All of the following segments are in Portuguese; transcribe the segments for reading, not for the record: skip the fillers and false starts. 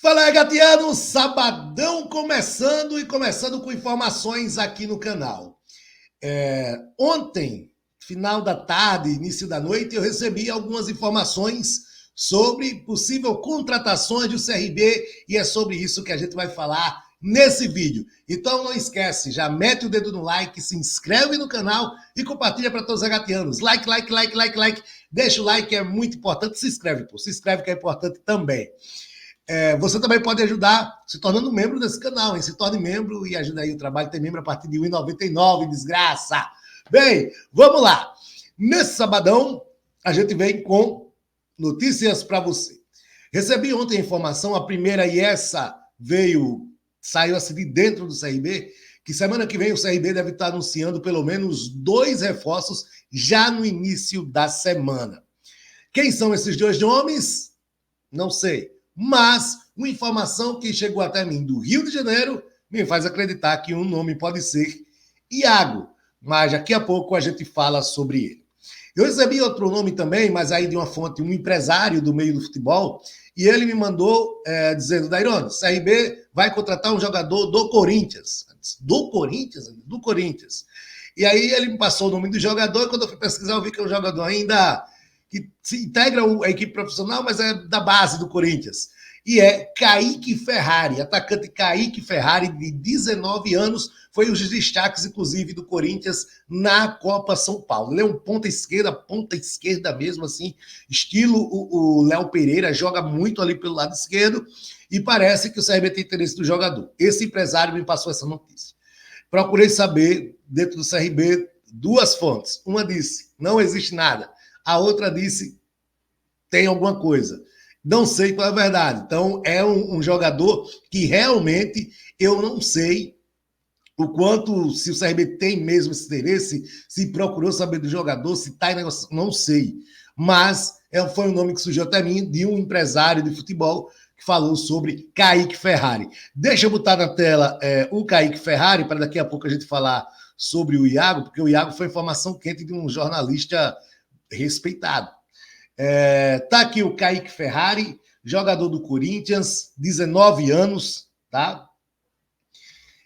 Fala, Gatiano, sabadão começando com informações aqui no canal. Ontem, final da tarde, início da noite, eu recebi algumas informações sobre possível contratações do CRB e é sobre isso que a gente vai falar nesse vídeo. Então não esquece, já mete o dedo no like, se inscreve no canal e compartilha para todos os gatianos. Like. Deixa o like, é muito importante. Se inscreve que é importante também. Você também pode ajudar se tornando membro desse canal, hein? Se torne membro e ajuda aí o trabalho. Tem membro a partir de R$ 1,99, desgraça. Bem, vamos lá. Nesse sabadão, a gente vem com notícias para você. Recebi ontem a informação, a primeira, e essa saiu assim de dentro do CRB, que semana que vem o CRB deve estar anunciando pelo menos 2 reforços já no início da semana. Quem são esses 2 nomes? Não sei. Mas uma informação que chegou até mim do Rio de Janeiro me faz acreditar que um nome pode ser Iago, mas daqui a pouco a gente fala sobre ele. Eu recebi outro nome também, mas aí de uma fonte, um empresário do meio do futebol, e ele me mandou dizendo: Dairone, CRB vai contratar um jogador do Corinthians. Do Corinthians? Do Corinthians. E aí ele me passou o nome do jogador, e quando eu fui pesquisar eu vi que é um jogador ainda que se integra a equipe profissional, mas é da base do Corinthians. E é Kaique Ferrari, atacante Kaique Ferrari, de 19 anos, foi um dos destaques, inclusive, do Corinthians na Copa São Paulo. Ele é um ponta esquerda mesmo, assim, estilo o Léo Pereira, joga muito ali pelo lado esquerdo, e parece que o CRB tem interesse do jogador. Esse empresário me passou essa notícia. Procurei saber, dentro do CRB, 2 fontes. Uma disse: não existe nada. A outra disse: tem alguma coisa. Não sei qual é a verdade. Então, é um jogador que realmente eu não sei o quanto, se o CRB tem mesmo esse interesse, se procurou saber do jogador, se está em negócio, não sei. Mas foi um nome que surgiu até mim, de um empresário de futebol que falou sobre Kaique Ferrari. Deixa eu botar na tela o Kaique Ferrari, para daqui a pouco a gente falar sobre o Iago, porque o Iago foi informação quente de um jornalista respeitado. Tá aqui o Kaique Ferrari, jogador do Corinthians, 19 anos, tá?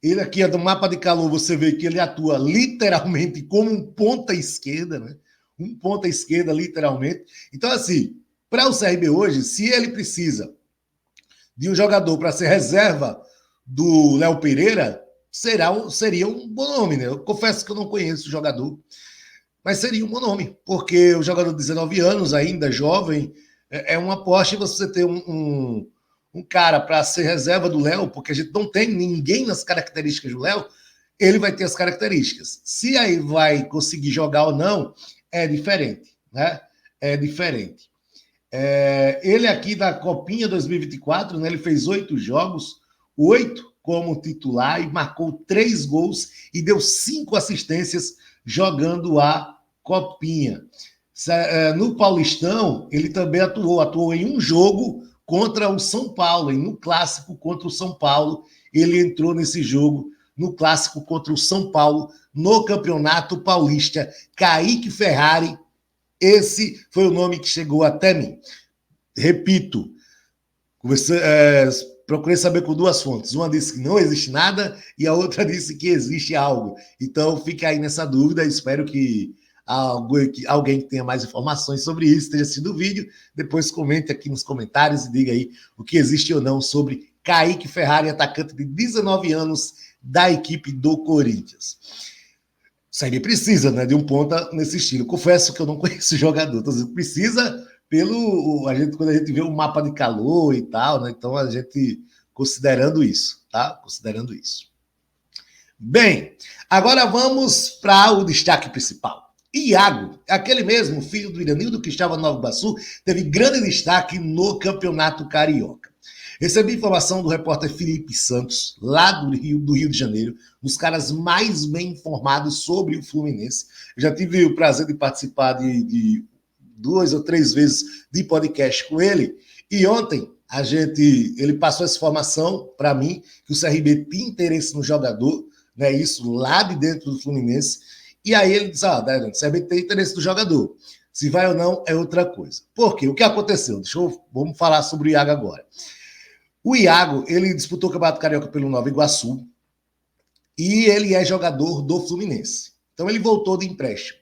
Ele aqui é do mapa de calor, você vê que ele atua literalmente como um ponta esquerda, né? Um ponta esquerda, literalmente. Então, assim, para o CRB hoje, se ele precisa de um jogador para ser reserva do Léo Pereira, seria um bom nome, né? Eu confesso que eu não conheço o jogador, mas seria um bom nome, porque o jogador de 19 anos, ainda jovem, é uma aposta você ter um cara para ser reserva do Léo, porque a gente não tem ninguém nas características do Léo, ele vai ter as características. Se aí vai conseguir jogar ou não, é diferente, né? É diferente. Ele aqui da Copinha 2024, né, ele fez 8 jogos, 8 como titular, e marcou 3 gols e deu 5 assistências jogando a Copinha. No Paulistão, ele também atuou em um jogo contra o São Paulo, e no clássico contra o São Paulo, ele entrou nesse jogo, no clássico contra o São Paulo, no Campeonato Paulista. Kaique Ferrari, esse foi o nome que chegou até mim. Repito, procurei saber com 2 fontes. Uma disse que não existe nada e a outra disse que existe algo. Então, fica aí nessa dúvida. Espero que alguém que tenha mais informações sobre isso tenha assistido o vídeo. Depois comente aqui nos comentários e diga aí o que existe ou não sobre Kaique Ferrari, atacante de 19 anos da equipe do Corinthians. O CRB precisa, né, de um ponta nesse estilo. Confesso que eu não conheço o jogador. Então, precisa quando a gente vê o mapa de calor e tal, né? Então, a gente considerando isso, tá? Considerando isso. Bem, agora vamos para o destaque principal. Iago, aquele mesmo filho do Iranildo que estava no Nova Iguaçu, teve grande destaque no Campeonato Carioca. Recebi informação do repórter Felipe Santos, lá do Rio de Janeiro, dos caras mais bem informados sobre o Fluminense. Eu já tive o prazer de participar de 2 ou 3 vezes de podcast com ele, e ontem ele passou essa informação para mim, que o CRB tinha interesse no jogador, né, isso lá de dentro do Fluminense, e aí ele diz: o CRB tem interesse do jogador, se vai ou não é outra coisa. Por quê? O que aconteceu? Vamos falar sobre o Iago agora. O Iago, ele disputou o Campeonato Carioca pelo Nova Iguaçu e ele é jogador do Fluminense. Então ele voltou de empréstimo.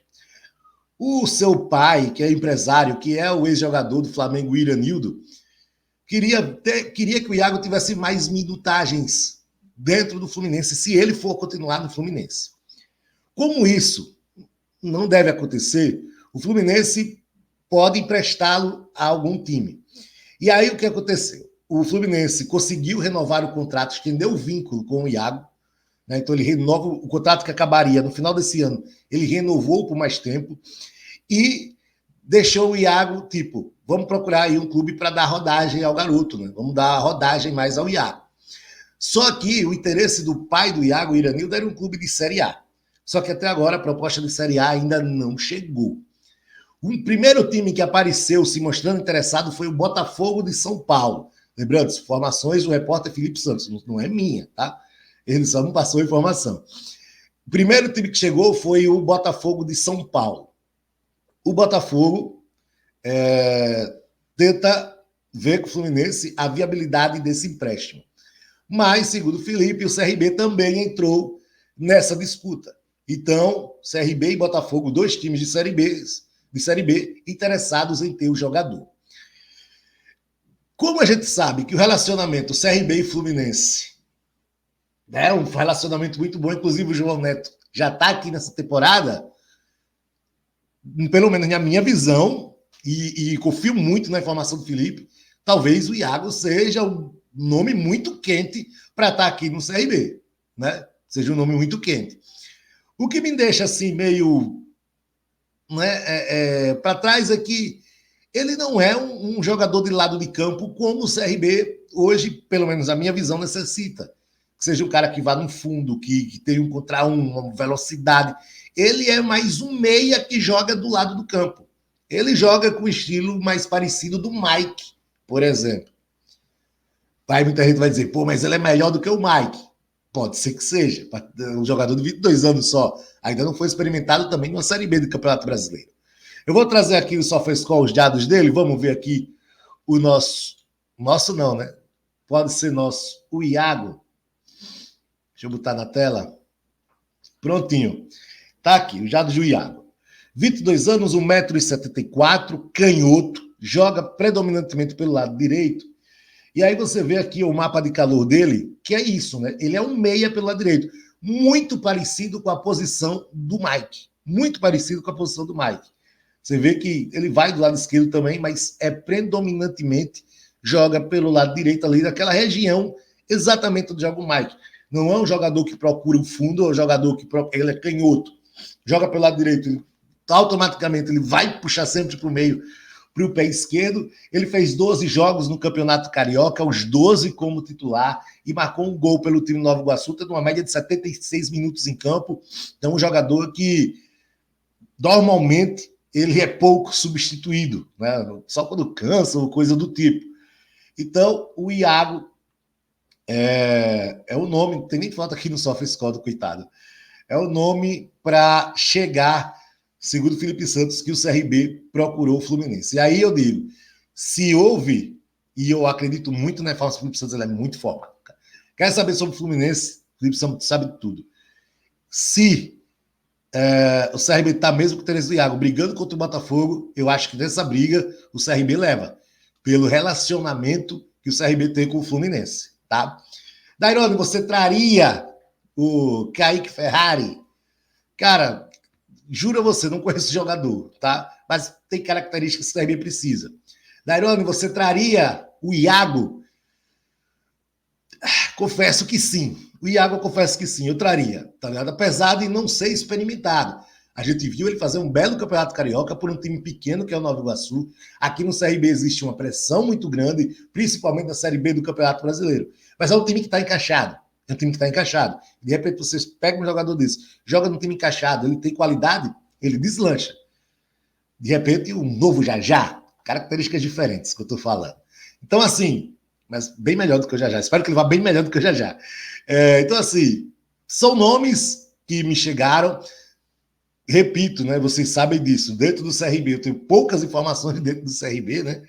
O seu pai, que é empresário, que é o ex-jogador do Flamengo, Iranildo, queria que o Iago tivesse mais minutagens dentro do Fluminense, se ele for continuar no Fluminense. Como isso não deve acontecer, o Fluminense pode emprestá-lo a algum time. E aí o que aconteceu? O Fluminense conseguiu renovar o contrato, estendeu o vínculo com o Iago, né? Então ele renova o contrato que acabaria no final desse ano, ele renovou por mais tempo e deixou o Iago, tipo, vamos procurar aí um clube para dar rodagem ao garoto, né? Vamos dar rodagem mais ao Iago. Só que o interesse do pai do Iago, Iranildo, era um clube de Série A. Só que até agora a proposta de Série A ainda não chegou. O primeiro time que apareceu se mostrando interessado foi o Botafogo de São Paulo. Lembrando, informações do repórter Felipe Santos, não é minha, tá? Ele só não passou a informação. O primeiro time que chegou foi o Botafogo de São Paulo. O Botafogo tenta ver com o Fluminense a viabilidade desse empréstimo. Mas, segundo o Felipe, o CRB também entrou nessa disputa. Então, CRB e Botafogo, dois times de Série B interessados em ter o jogador. Como a gente sabe que o relacionamento CRB e Fluminense é um relacionamento muito bom, inclusive o João Neto já está aqui nessa temporada, pelo menos na minha visão, e confio muito na informação do Felipe, talvez o Iago seja um nome muito quente para estar aqui no CRB, né? Seja um nome muito quente. O que me deixa assim meio para trás é que ele não é um jogador de lado de campo como o CRB hoje, pelo menos a minha visão, necessita. Que seja um cara que vá no fundo, que tenha um contra uma velocidade. Ele é mais um meia que joga do lado do campo. Ele joga com o estilo mais parecido do Mike, por exemplo. Aí muita gente vai dizer, pô, mas ele é melhor do que o Mike. Pode ser que seja. Um jogador de 22 anos só. Ainda não foi experimentado também numa Série B do Campeonato Brasileiro. Eu vou trazer aqui o SofaScore, os dados dele. Vamos ver aqui o nosso... Nosso não, né? Pode ser nosso. O Iago. Deixa eu botar na tela. Prontinho. Tá aqui, os dados do Iago. 22 anos, 1,74 m, canhoto, joga predominantemente pelo lado direito. E aí você vê aqui o mapa de calor dele, que é isso, né? Ele é um meia pelo lado direito. Muito parecido com a posição do Mike. Muito parecido com a posição do Mike. Você vê que ele vai do lado esquerdo também, mas é predominantemente joga pelo lado direito ali, naquela região exatamente onde joga o Mike. Não é um jogador que procura o fundo, é um jogador que ele é canhoto. Joga pelo lado direito, automaticamente ele vai puxar sempre para o meio, para o pé esquerdo. Ele fez 12 jogos no Campeonato Carioca, os 12 como titular, e marcou um gol pelo time Nova Iguaçu, tendo uma média de 76 minutos em campo. Então, um jogador que normalmente ele é pouco substituído, né? Só quando cansa ou coisa do tipo. Então, o Iago é o nome, não tem nem foto aqui no SofaScore do coitado. É o nome para chegar, segundo o Felipe Santos, que o CRB procurou o Fluminense. E aí eu digo, se houve, e eu acredito muito na informação do Felipe Santos, ele é muito formado. Quer saber sobre o Fluminense? O Felipe Santos sabe tudo. Se o CRB está mesmo com o Terence do Iago brigando contra o Botafogo, eu acho que nessa briga o CRB leva, pelo relacionamento que o CRB tem com o Fluminense, tá? Dairone, você traria o Kaique Ferrari? Cara, juro a você, não conheço o jogador, tá? Mas tem características que o CRB precisa. Dairone, você traria o Iago? Confesso que sim. O Iago, eu confesso que sim, eu traria, tá ligado? Apesar de não ser experimentado. A gente viu ele fazer um belo campeonato carioca por um time pequeno que é o Nova Iguaçu. Aqui no CRB existe uma pressão muito grande, principalmente na Série B do Campeonato Brasileiro. Mas é um time que está encaixado. É um time que está encaixado. De repente, vocês pegam um jogador desse, joga num time encaixado, ele tem qualidade, ele deslancha. De repente, um novo Jajá, características diferentes que eu estou falando. Então, assim, mas bem melhor do que o Jajá. Espero que ele vá bem melhor do que o Jajá. Então, assim, são nomes que me chegaram. Repito, né? Vocês sabem disso. Dentro do CRB, eu tenho poucas informações dentro do CRB, né?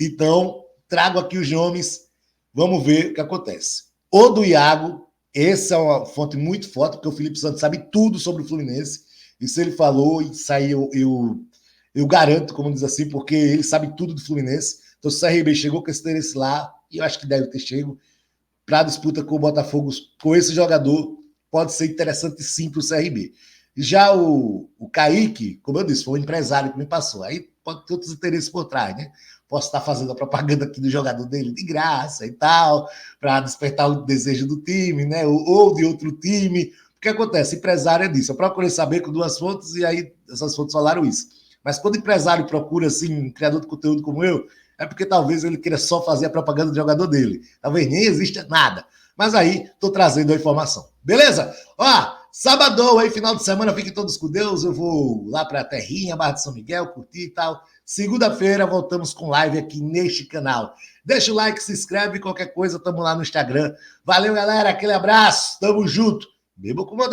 Então, trago aqui os nomes Vamos ver o que acontece. O do Iago, essa é uma fonte muito forte, porque o Felipe Santos sabe tudo sobre o Fluminense. E se ele falou e saiu, eu garanto, como diz assim, porque ele sabe tudo do Fluminense. Então, se o CRB chegou com esse interesse lá, e eu acho que deve ter chego, para a disputa com o Botafogo, com esse jogador, pode ser interessante sim para o CRB. Já o Kaique, como eu disse, foi um empresário que me passou. Aí pode ter outros interesses por trás, né? Posso estar fazendo a propaganda aqui do jogador dele de graça e tal, para despertar o desejo do time, né? Ou de outro time. O que acontece? Empresário é disso. Eu procurei saber com duas fontes e aí essas fontes falaram isso. Mas quando o empresário procura, assim, um criador de conteúdo como eu, é porque talvez ele queira só fazer a propaganda do jogador dele. Talvez nem exista nada. Mas aí, tô trazendo a informação. Beleza? Ó, sabadão aí, final de semana, fiquem todos com Deus. Eu vou lá pra Terrinha, Barra de São Miguel, curtir e tal. Segunda-feira voltamos com live aqui neste canal. Deixa o like, se inscreve, qualquer coisa, tamo lá no Instagram. Valeu, galera, aquele abraço, tamo junto. Beba com moderação.